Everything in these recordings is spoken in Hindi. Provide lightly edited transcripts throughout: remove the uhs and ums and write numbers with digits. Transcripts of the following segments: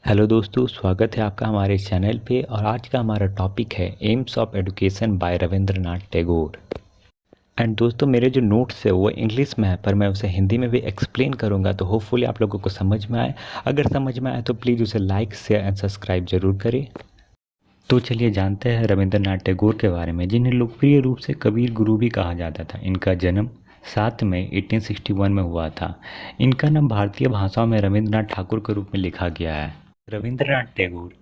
हेलो दोस्तों, स्वागत है आपका हमारे चैनल पे। और आज का हमारा टॉपिक है AIIMS of education by Rabindranath Tagore. And दोस्तों, मेरे जो नोट्स है वो इंग्लिश में है, पर मैं उसे हिंदी में भी एक्सप्लेन करूंगा, तो होपफुली आप लोगों को समझ में आए। अगर समझ में आए तो प्लीज़ उसे लाइक शेयर एंड सब्सक्राइब जरूर करें। तो चलिए जानते हैं रविंद्रनाथ टैगोर के बारे में, जिन्हें लोकप्रिय रूप से कबीर गुरु भी कहा जाता था। इनका जन्म 7 मई 1861 में हुआ था। इनका नाम भारतीय भाषाओं में रविंद्रनाथ ठाकुर के रूप में लिखा गया है। रविंद्रनाथ टैगोर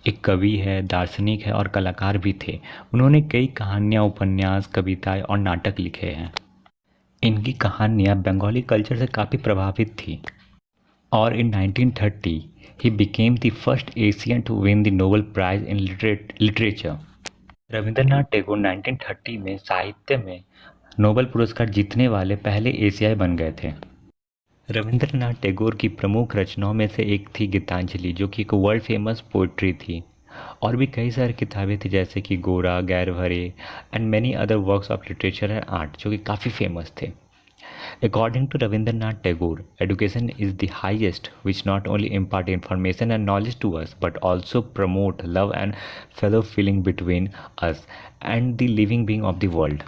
एक कवि है, दार्शनिक है और कलाकार भी थे। उन्होंने कई कहानियाँ, उपन्यास, कविताएं और नाटक लिखे हैं। इनकी कहानियाँ बंगाली कल्चर से काफ़ी प्रभावित थी। और in 1930 he became the first Asian to win the Nobel prize in literature. Rabindranath Tagore 1930 में साहित्य में नोबेल पुरस्कार जीतने वाले पहले एशियाई बन गए थे। रविंद्रनाथ टैगोर की प्रमुख रचनाओं में से एक थी गीतांजलि, जो कि एक वर्ल्ड फेमस पोइट्री थी। और भी कई सारी किताबें थी, जैसे कि Gora, Ghare Baire and many other works of literature and art, जो कि काफ़ी फेमस थे। According to Rabindranath Tagore, education is the highest which not only impart information and knowledge to us but also promote love and fellow feeling between us and the living being of the world.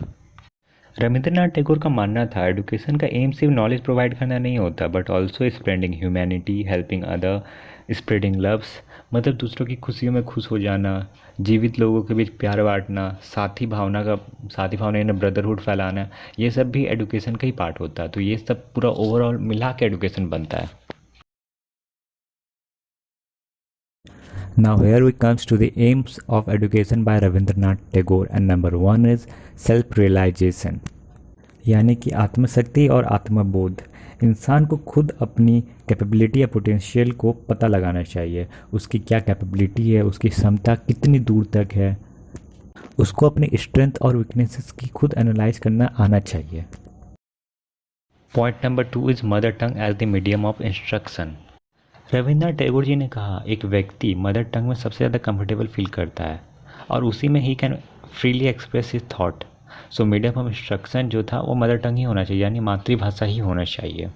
Rabindranath Tagore का मानना था एजुकेशन का एम सिर्फ नॉलेज प्रोवाइड करना नहीं होता, but also spreading humanity, helping other, spreading loves, मतलब दूसरों की खुशियों में खुश हो जाना, जीवित लोगों के बीच प्यार बांटना, साथी भावना यानी ब्रदरहुड फैलाना, ये सब भी एजुकेशन का ही पार्ट होता है। तो ये सब पूरा ओवरऑल मिला के एजुकेशन बनता है। Now here we comes to the aims of education by Rabindranath Tagore, and number one is self-realization, यानी कि आत्मशक्ति और आत्मबोध। इंसान को खुद अपनी कैपेबिलिटी या पोटेंशियल को पता लगाना चाहिए। उसकी क्या कैपेबिलिटी है, उसकी क्षमता कितनी दूर तक है, उसको अपनी स्ट्रेंथ और वीकनेसेस की खुद एनालाइज करना आना चाहिए। Point number 2 is mother tongue as the medium of instruction. Rabindranath Tagore ji ने कहा, एक व्यक्ति मदर टंग में सबसे ज़्यादा कंफर्टेबल फील करता है और उसी में he can freely express his thought. So medium of instruction जो था वो मदर टंग ही होना चाहिए, यानी मातृभाषा ही होना चाहिए।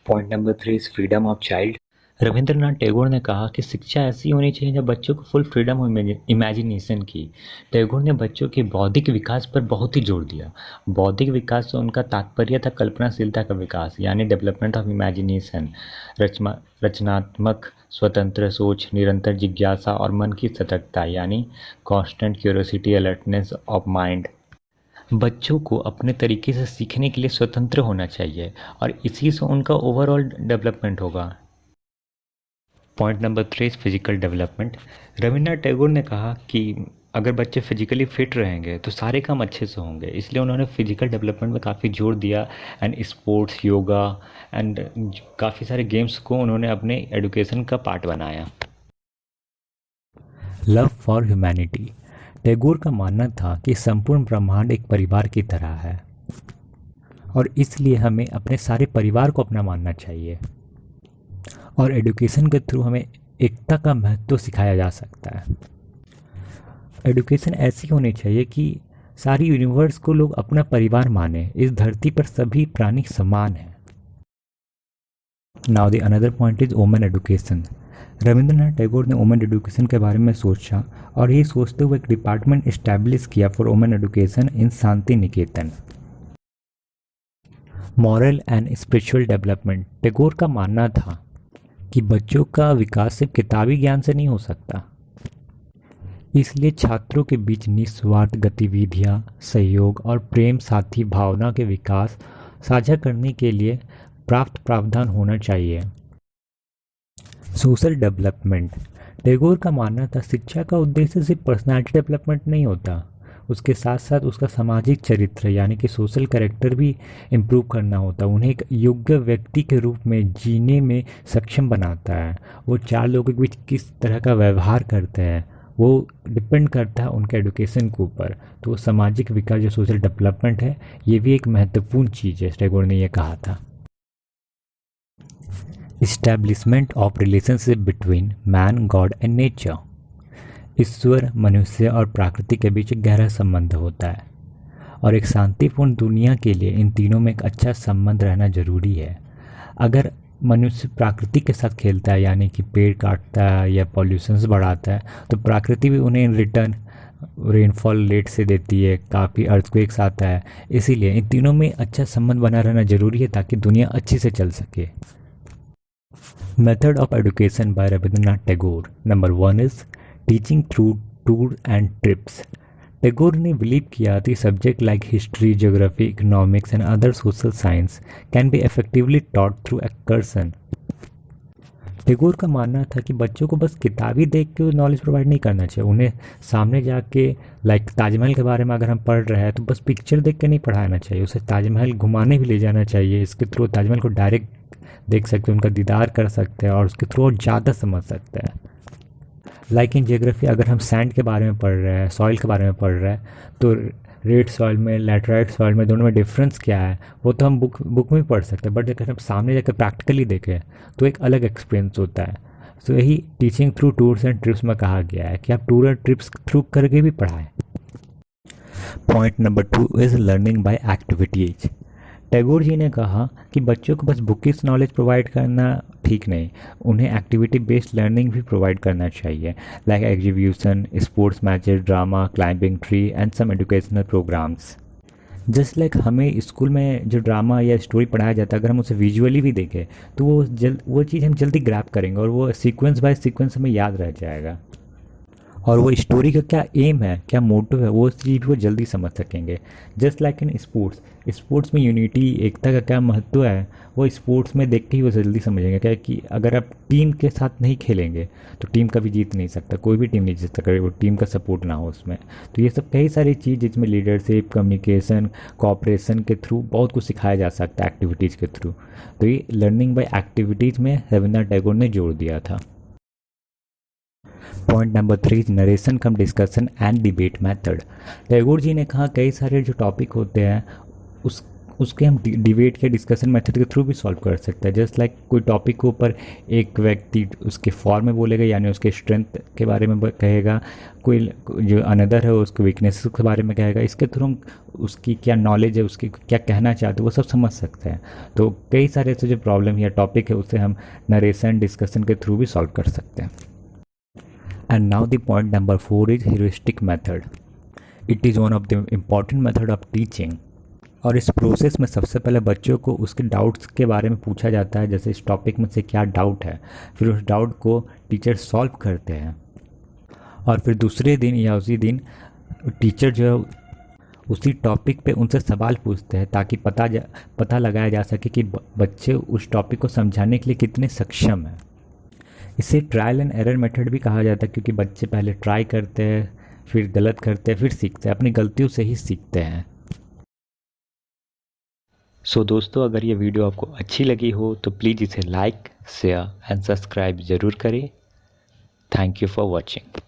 Point number 3 is freedom of child. Rabindranath Tagore ने कहा कि शिक्षा ऐसी होनी चाहिए जब बच्चों को फुल फ्रीडम हो इमेजिनेशन की। टैगोर ने बच्चों के बौद्धिक विकास पर बहुत ही जोर दिया। बौद्धिक विकास से उनका तात्पर्य था कल्पनाशीलता का विकास, यानी डेवलपमेंट ऑफ इमेजिनेशन, रचनात्मक स्वतंत्र सोच, निरंतर जिज्ञासा और मन की सतर्कता, यानी constant curiosity, alertness of mind. बच्चों को अपने तरीके से सीखने के लिए स्वतंत्र होना चाहिए और इसी से उनका ओवरऑल डेवलपमेंट होगा। Point number 3 physical development. Rabindranath Tagore ने कहा कि अगर बच्चे फिजिकली फिट रहेंगे तो सारे काम अच्छे से होंगे, इसलिए उन्होंने फिजिकल डेवलपमेंट में काफ़ी जोर दिया। एंड स्पोर्ट्स, योगा एंड काफ़ी सारे गेम्स को उन्होंने अपने एजुकेशन का पार्ट बनाया। Love for humanity. टैगोर का मानना था कि संपूर्ण ब्रह्मांड एक परिवार की तरह है और इसलिए हमें अपने सारे परिवार को अपना मानना चाहिए। और एजुकेशन के थ्रू हमें एकता का महत्व सिखाया जा सकता है। एजुकेशन ऐसी होनी चाहिए कि सारी यूनिवर्स को लोग अपना परिवार माने। इस धरती पर सभी प्राणी समान हैं। Now the another point is women education. Rabindranath Tagore ने वुमेन एजुकेशन के बारे में सोचा और ये सोचते हुए एक डिपार्टमेंट इस्टेब्लिश किया for women education in Shanti Niketan. Moral and spiritual development. Tagore का मानना था कि बच्चों का विकास सिर्फ किताबी ज्ञान से नहीं हो सकता, इसलिए छात्रों के बीच निस्वार्थ गतिविधियां, सहयोग और प्रेम साथी भावना के विकास साझा करने के लिए प्राप्त प्रावधान होना चाहिए। Social development. टैगोर का मानना था शिक्षा का उद्देश्य सिर्फ पर्सनालिटी डेवलपमेंट नहीं होता, उसके साथ साथ उसका सामाजिक चरित्र यानी कि सोशल कैरेक्टर भी इम्प्रूव करना होता। उन्हें एक योग्य व्यक्ति के रूप में जीने में सक्षम बनाता है। वो चार लोगों के बीच किस तरह का व्यवहार करते हैं वो डिपेंड करता है उनके एजुकेशन के ऊपर। तो वो सामाजिक विकास जो सोशल डेवलपमेंट है, ये भी एक महत्वपूर्ण चीज़ है, टैगोर ने ये कहा था। Establishment of relationship between man, God and nature. ईश्वर, मनुष्य और प्रकृति के बीच एक गहरा संबंध होता है और एक शांतिपूर्ण दुनिया के लिए इन तीनों में एक अच्छा संबंध रहना जरूरी है। अगर मनुष्य प्रकृति के साथ खेलता है, यानी कि पेड़ काटता है या पॉल्यूशंस बढ़ाता है, तो प्रकृति भी उन्हें इन रिटर्न रेनफॉल लेट से देती है, काफ़ी अर्थक्वेक्स आता है। इसीलिए इन तीनों में अच्छा संबंध बना रहना ज़रूरी है ताकि दुनिया अच्छे से चल सके। Method of education by Rabindranath Tagore. Number 1 is teaching through tour and trips. Tagore ने बिलीव किया कि subject like history, geography, economics and other social science can be effectively taught through excursion. Tagore का मानना था कि बच्चों को बस किताबी देख के नॉलेज प्रोवाइड नहीं करना चाहिए, उन्हें सामने जाके लाइक ताजमहल के बारे में अगर हम पढ़ रहे हैं तो बस पिक्चर देख के नहीं पढ़ाना चाहिए, उसे ताजमहल घुमाने भी ले जाना चाहिए। इसके थ्रू ताजमहल को डायरेक्ट देख सकते हैं, उनका दीदार कर सकते हैं और उसके थ्रू और ज़्यादा समझ सकते हैं। लाइक इन जियोग्राफी अगर हम सैंड के बारे में पढ़ रहे हैं, सॉइल के बारे में पढ़ रहे हैं, तो रेड सॉइल में, लैटराइट सॉइल में, दोनों में डिफरेंस क्या है वो तो हम बुक में भी पढ़ सकते हैं, बट अगर हम सामने जाकर प्रैक्टिकली देखें तो एक अलग एक्सपीरियंस होता है। सो यही teaching through tours and trips में कहा गया है कि आप टूर एंड ट्रिप्स थ्रू करके भी पढ़ाएं। Point number 2 is learning by activities. Tagore ji ने कहा कि बच्चों को बस बुकिश नॉलेज प्रोवाइड करना ठीक नहीं, उन्हें एक्टिविटी बेस्ड लर्निंग भी प्रोवाइड करना चाहिए, like exhibition, sports matches, drama, climbing tree and some educational programs. Just like हमें स्कूल में जो ड्रामा या स्टोरी पढ़ाया जाता है, अगर हम उसे विजुअली भी देखें तो वो चीज़ हम जल्दी ग्रैब करेंगे और वो सीक्वेंस बाय सीक्वेंस हमें याद रह जाएगा, और वो स्टोरी का क्या एम है, क्या मोटिव है, वो चीज़ वो जल्दी समझ सकेंगे। Just like in sports, sports में यूनिटी, एकता का क्या महत्व है, वो स्पोर्ट्स में देख के ही वो जल्दी समझेंगे। क्या है कि अगर आप टीम के साथ नहीं खेलेंगे तो टीम कभी जीत नहीं सकता, कोई भी टीम नहीं जीत सकता वो टीम का सपोर्ट ना हो उसमें। तो ये सब कई सारी चीज़ जिसमें लीडरशिप, कम्युनिकेशन, कोऑपरेशन के थ्रू बहुत कुछ सिखाया जा सकता है एक्टिविटीज़ के थ्रू। तो ये लर्निंग बाय एक्टिविटीज़ में रविंद्रनाथ टैगोर ने जोड़ दिया था। Point number 3 narration cum discussion and debate method. Tagore ji ने कहा कई सारे जो टॉपिक होते हैं उसके हम डिबेट के डिस्कशन मेथड के थ्रू भी सॉल्व कर सकते हैं। जस्ट लाइक कोई टॉपिक के ऊपर एक व्यक्ति उसके फॉर्म में बोलेगा, यानी उसके स्ट्रेंथ के बारे में कहेगा, कोई जो अनदर है उसके वीकनेसेस के बारे में कहेगा, इसके थ्रू हम उसकी क्या नॉलेज है, उसकी क्या कहना चाहते हैं वो सब समझ सकते हैं। तो कई सारे ऐसे जो प्रॉब्लम या टॉपिक है उसे हम नरेशन डिस्कशन के थ्रू भी सॉल्व कर सकते हैं। And now the point number 4 is heuristic method. It is one of the important method of teaching. और इस प्रोसेस में सबसे पहले बच्चों को उसके डाउट्स के बारे में पूछा जाता है, जैसे इस टॉपिक में से क्या डाउट है, फिर उस डाउट को टीचर सॉल्व करते हैं और फिर दूसरे दिन या उसी दिन टीचर जो है उसी टॉपिक पे उनसे सवाल पूछते हैं ताकि पता लगाया जा सके कि बच्चे उस टॉपिक को समझाने के लिए कितने सक्षम हैं। इसे ट्रायल एंड एरर मेथड भी कहा जाता है क्योंकि बच्चे पहले ट्राई करते हैं, फिर गलत करते हैं, फिर सीखते हैं, अपनी गलतियों से ही सीखते हैं। सो दोस्तों, अगर ये वीडियो आपको अच्छी लगी हो तो प्लीज़ इसे लाइक, शेयर एंड सब्सक्राइब ज़रूर करें। Thank you for watching.